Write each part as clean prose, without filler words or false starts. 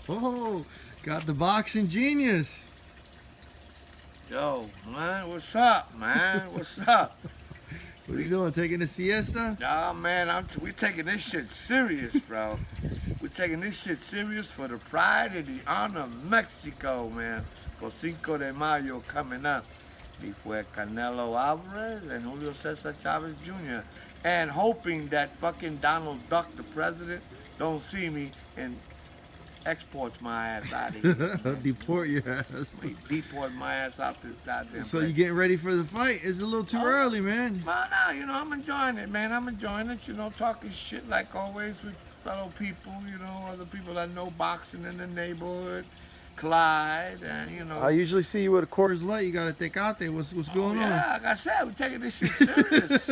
Oh, got the boxing genius. Yo, man, what's up, man? What's up? What are you doing? Taking a siesta? Nah, man, we taking this shit serious, bro. We taking this shit serious for the pride and the honor of Mexico, man. For Cinco de Mayo coming up. Before Canelo Alvarez and Julio Cesar Chavez Jr. And hoping that fucking Donald Duck, the president, don't see me and exports my ass out of here, man. Deport your ass. He deport my ass out this goddamn So place. you getting ready for the fight? It's a little too early, man. Well, no, I'm enjoying it, man. I'm enjoying it, talking shit like always with fellow people, other people that know boxing in the neighborhood, Clyde, and. I usually see you with a Coors Light. You got to think out there. What's going on? Yeah, like I said, we're taking this shit serious.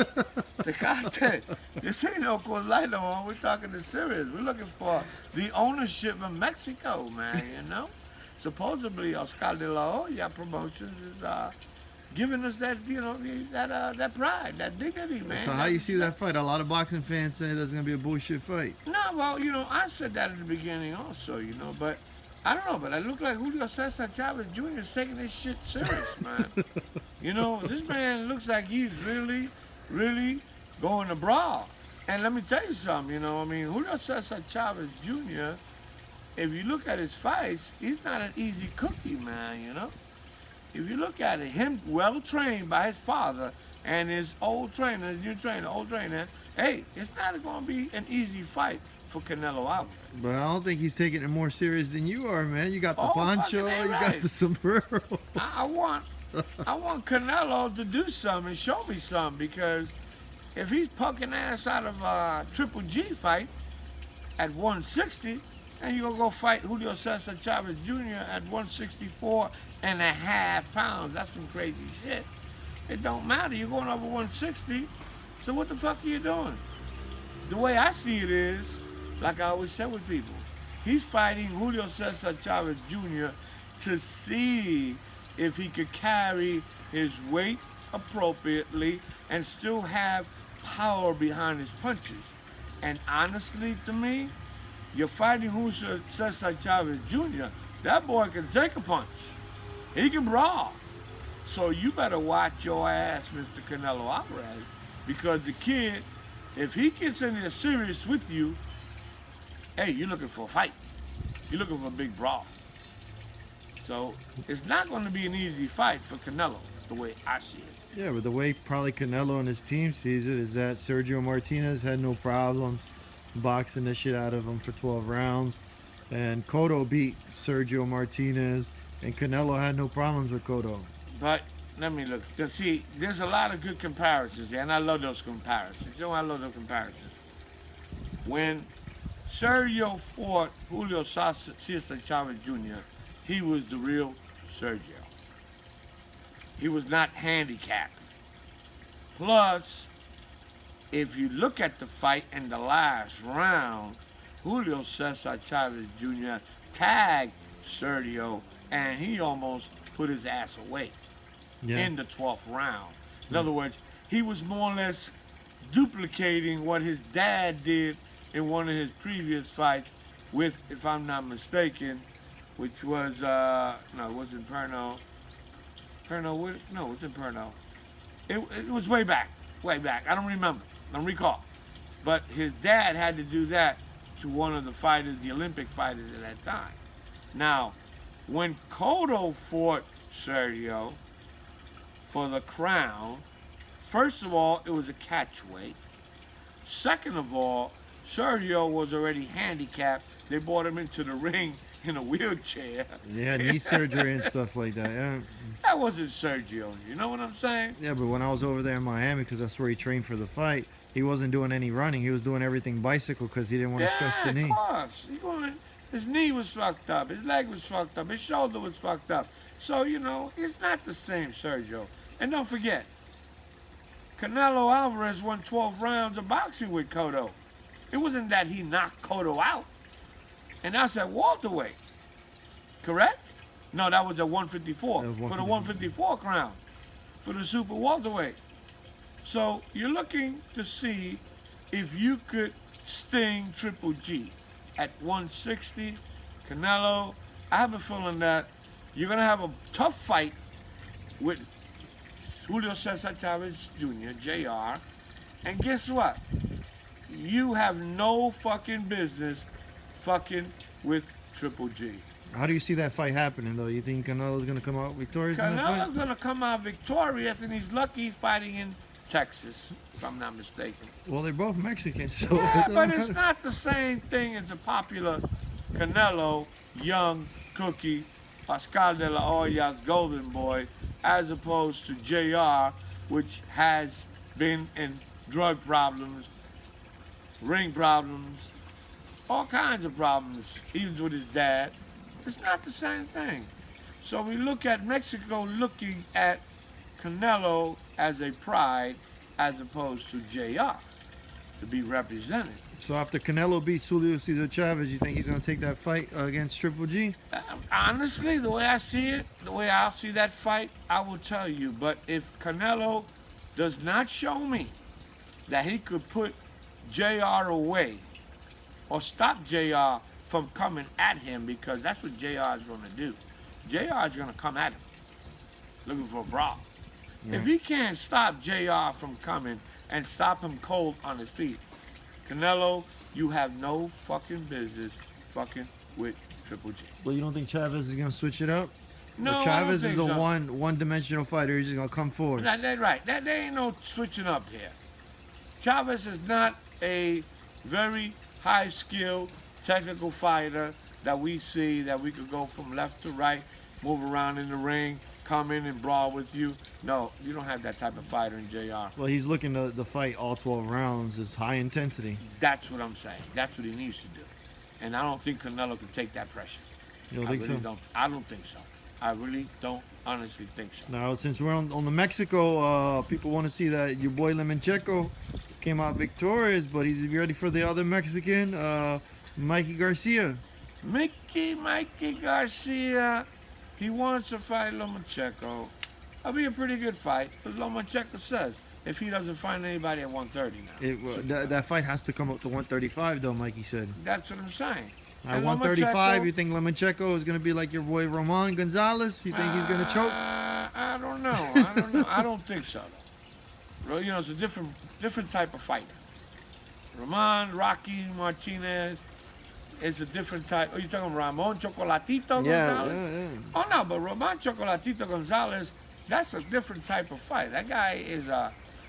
This ain't no Coors Light no more. We're talking this serious. We're looking for the ownership of Mexico, man, Supposedly, Oscar de la Hoya Promotions is giving us that, that pride, that dignity, man. So how you see that fight? A lot of boxing fans say that's going to be a bullshit fight. No, well, I said that at the beginning also, but I don't know, but I look like Julio Cesar Chavez Jr. is taking this shit serious, man. This man looks like he's really, really going to brawl. And let me tell you something, Julio Cesar Chavez Jr., if you look at his fights, he's not an easy cookie, man, If you look at it, him well trained by his father and his old trainer, his new trainer, old trainer, hey, it's not going to be an easy fight for Canelo Alvarez. But I don't think he's taking it more serious than you are, man. You got the poncho, you right. got the sombrero. I want Canelo to do something, show me something, because if he's poking ass out of a Triple G fight at 160, and you're going to go fight Julio Cesar Chavez Jr. at 164 and a half pounds. That's some crazy shit. It don't matter. You're going over 160, so what the fuck are you doing? The way I see it is, like I always said with people, he's fighting Julio Cesar Chavez Jr. to see if he could carry his weight appropriately and still have power behind his punches. And honestly, to me, you're fighting Julio Cesar Chavez Jr. That boy can take a punch. He can brawl. So you better watch your ass, Mr. Canelo Alvarez, because the kid, if he gets in there serious with you, hey, you're looking for a fight. You're looking for a big brawl. So it's not going to be an easy fight for Canelo, the way I see it. Yeah, but the way probably Canelo and his team sees it is that Sergio Martinez had no problems boxing the shit out of him for 12 rounds. And Cotto beat Sergio Martinez, and Canelo had no problems with Cotto. But let me look. See, there's a lot of good comparisons there, and I love those comparisons. I love those comparisons. When Sergio fought Julio Cesar Chavez Jr., he was the real Sergio. He was not handicapped. Plus, if you look at the fight in the last round, Julio Cesar Chavez Jr. tagged Sergio, and he almost put his ass away in the 12th round. In other words, he was more or less duplicating what his dad did in one of his previous fights with, if I'm not mistaken, which was, no, it wasn't Perno. No, it wasn't Perno. It was way back. I don't remember. I don't recall. But his dad had to do that to one of the fighters, the Olympic fighters at that time. Now, when Cotto fought Sergio for the crown, first of all, it was a catch weight. Second of all, Sergio was already handicapped. They brought him into the ring in a wheelchair. Yeah, knee surgery and stuff like that. Yeah. That wasn't Sergio, you know what I'm saying? Yeah, but when I was over there in Miami, because that's where he trained for the fight, he wasn't doing any running. He was doing everything bicycle because he didn't want to stress the knee. Of course. His knee was fucked up. His leg was fucked up. His shoulder was fucked up. So, it's not the same Sergio. And don't forget, Canelo Alvarez won 12 rounds of boxing with Cotto. It wasn't that he knocked Cotto out. And that's at welterweight. Correct? No, that was at 154. For the 154 crown. For the super welterweight. So you're looking to see if you could sting Triple G at 160, Canelo, I have a feeling that you're going to have a tough fight with Julio Cesar Chavez Jr., JR. And guess what? You have no fucking business fucking with Triple G. How do you see that fight happening, though? You think Canelo's going to come out victorious in that Canelo's fight? going to come out victorious, and he's lucky he's fighting in Texas, if I'm not mistaken. Well, they're both Mexican, so... Yeah, but it's not the same thing as a popular Canelo, young cookie, Pascal de la Hoya's golden boy, as opposed to JR, which has been in drug problems, ring problems, all kinds of problems, even with his dad. It's not the same thing. So we look at Mexico looking at Canelo as a pride as opposed to JR to be represented. So after Canelo beats Julio Cesar Chavez, you think he's going to take that fight against Triple G? Honestly, the way I see it, the way I see that fight, I will tell you. But if Canelo does not show me that he could put JR away or stop JR from coming at him, because that's what JR is going to do. JR is going to come at him looking for a brawl. Yeah. If he can't stop JR from coming and stop him cold on his feet, Canelo, you have no fucking business fucking with Triple G. Well, you don't think Chavez is going to switch it up? No, But Chavez I is don't a think so. one-dimensional fighter. He's just going to come forward. That's right. There ain't no switching up here. Chavez is not a very high-skilled, technical fighter that we see that we could go from left to right, move around in the ring, come in and brawl with you. No, you don't have that type of fighter in JR. Well, he's looking to fight all 12 rounds. It's high intensity. That's what I'm saying. That's what he needs to do. And I don't think Canelo can take that pressure. You don't I think really so? don't. I don't think so. I really don't honestly think so. Now, since we're on the Mexico, people want to see that your boy Lomachenko came out victorious, but he's ready for the other Mexican, Mikey Garcia. Mikey Garcia, he wants to fight Lomachenko. That'll be a pretty good fight, but Lomachenko says if he doesn't find anybody at 130 now. That fight has to come up to 135, though, Mikey said. That's what I'm saying. At And 135, Lomachenko- you think Lomachenko is going to be like your boy Roman Gonzalez? You think he's going to choke? I don't know. I don't think so. Though. You know, it's a different type of fighter. Rocky Martinez is a different type. Oh, you talking Ramon Chocolatito Gonzalez? Yeah. Oh no, but Ramon Chocolatito Gonzalez, that's a different type of fight. That guy is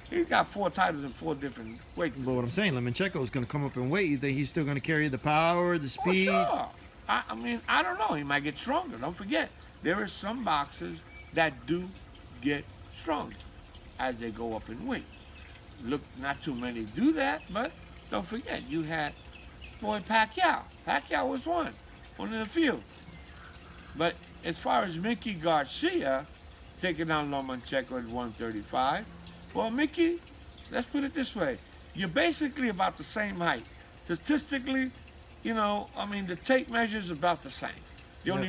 he's got 4 titles in 4 different weight. But what I'm saying, Lomachenko is going to come up in weight. You think he's still going to carry the power, the speed? Sure. I mean, I don't know. He might get stronger. Don't forget, there are some boxers that do get stronger as they go up in weight. Look, not too many do that, but don't forget, you had boy Pacquiao. Pacquiao was one in the field. But as far as Mickey Garcia taking down Lomachenko at 135, well, Mickey, let's put it this way. You're basically about the same height. Statistically, you know, I mean, the tape measures about the same. The only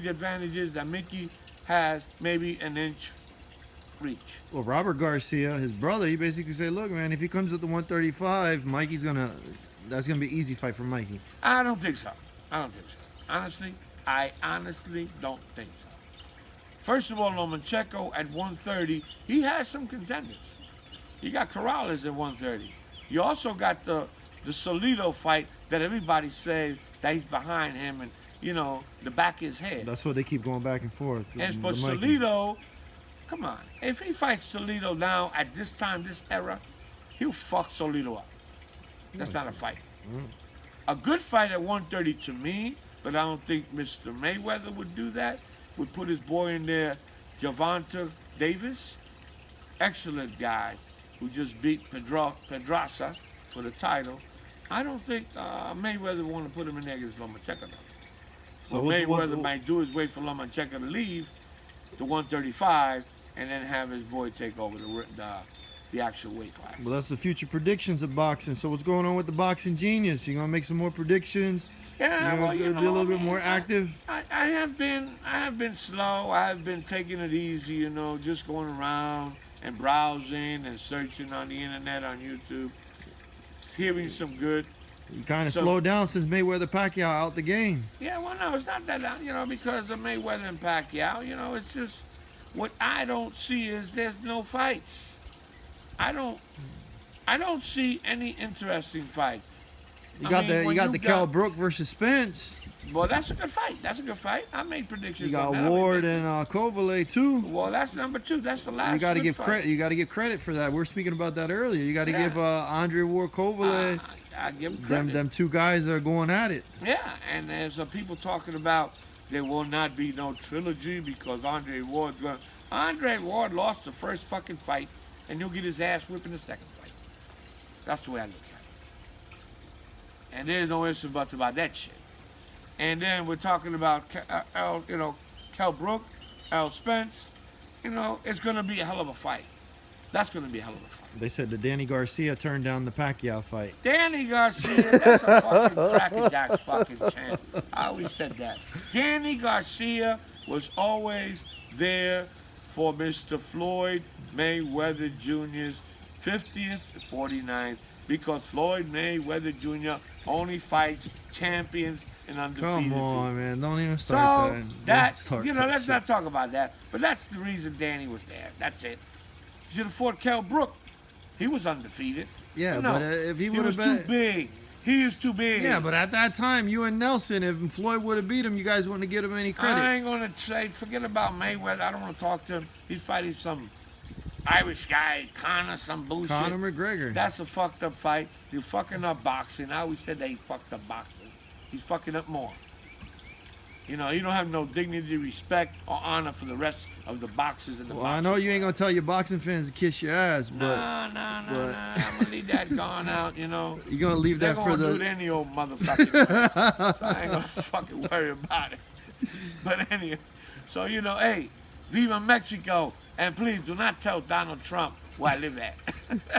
advantage is that Mickey has maybe an inch reach. Well, Robert Garcia, his brother, he basically said, look, man, if he comes at the 135, that's going to be an easy fight for Mikey. I don't think so. Honestly, I honestly don't think so. First of all, Lomachenko at 130, he has some contenders. You got Corrales at 130. You also got the Salido fight that everybody says that he's behind him and, you know, the back of his head. That's what they keep going back and forth. As for the Mikey. Salido, come on. If he fights Salido now at this time, this era, he'll fuck Salido up. That's not a fight. A good fight at 130 to me, but I don't think Mr. Mayweather would do that, would put his boy in there, Gervonta Davis. Excellent guy who just beat Pedraza for the title. I don't think Mayweather would want to put him in there against Lomachenko. So what Mayweather might do is wait for Lomachenko to leave to 135 and then have his boy take over the actual weight class. Well, that's the future predictions of boxing. So what's going on with the Boxing Genius? You going to make some more predictions? Yeah, You're going to be a little bit more active? I have been slow. I have been taking it easy, you know, just going around and browsing and searching on the internet, on YouTube, hearing some good He kind of So- slowed down since Mayweather Pacquiao out the game. Yeah, well, no, it's not that, because of Mayweather and Pacquiao. It's just what I don't see is there's no fights. I don't see any interesting fight. You I got mean, the when you got you the got- Cal Brook versus Spence. Well, that's a good fight. That's a good fight. I made predictions. You got on that. I made Ward predictions. and Kovale too. Well, that's number 2. That's the last. You got to good give fight. credit. You got to give credit for that. We're speaking about that earlier. You got to Yeah. give Andre Ward Kovale. I give him credit. Them two guys are going at it. Yeah, and there's people talking about there will not be no trilogy because Andre Ward's going. Andre Ward lost the first fucking fight, and he'll get his ass whipped in the second fight. That's the way I look at it. And there's no ifs and buts about that shit. And then we're talking about Cal Brook, Al Spence. It's gonna be a hell of a fight. That's gonna be a hell of a fight. They said that Danny Garcia turned down the Pacquiao fight. Danny Garcia, that's a fucking crackerjack's fucking champ. I always said that. Danny Garcia was always there for Mr. Floyd Mayweather Jr.'s 50th, 49th, because Floyd Mayweather Jr. only fights champions and undefeated. Come on, people. man. Don't even start So that. Don't that's start that let's shit. not talk about that. But that's the reason Danny was there. That's it. He should have fought Kell Brook. He was undefeated. Yeah, No, but if he he would was have too been. big. He is too big. Yeah, but at that time, you and Nelson, if Floyd would have beat him, you guys wouldn't have given him any credit. I ain't gonna say forget about Mayweather. I don't want to talk to him. He's fighting some Irish guy, Conor, some bullshit. Conor McGregor. That's a fucked up fight. You're fucking up boxing. I always said that he fucked up boxing. He's fucking up more. You don't have no dignity, respect, or honor for the rest of the boxers in the Well, boxing. I know you ain't gonna tell your boxing fans to kiss your ass, but No. I'm gonna leave that gone out. you're gonna leave They're that for gonna do it the. any old motherfucking way. So I ain't gonna fucking worry about it. But anyway, so hey, Viva Mexico, and please do not tell Donald Trump where I live at.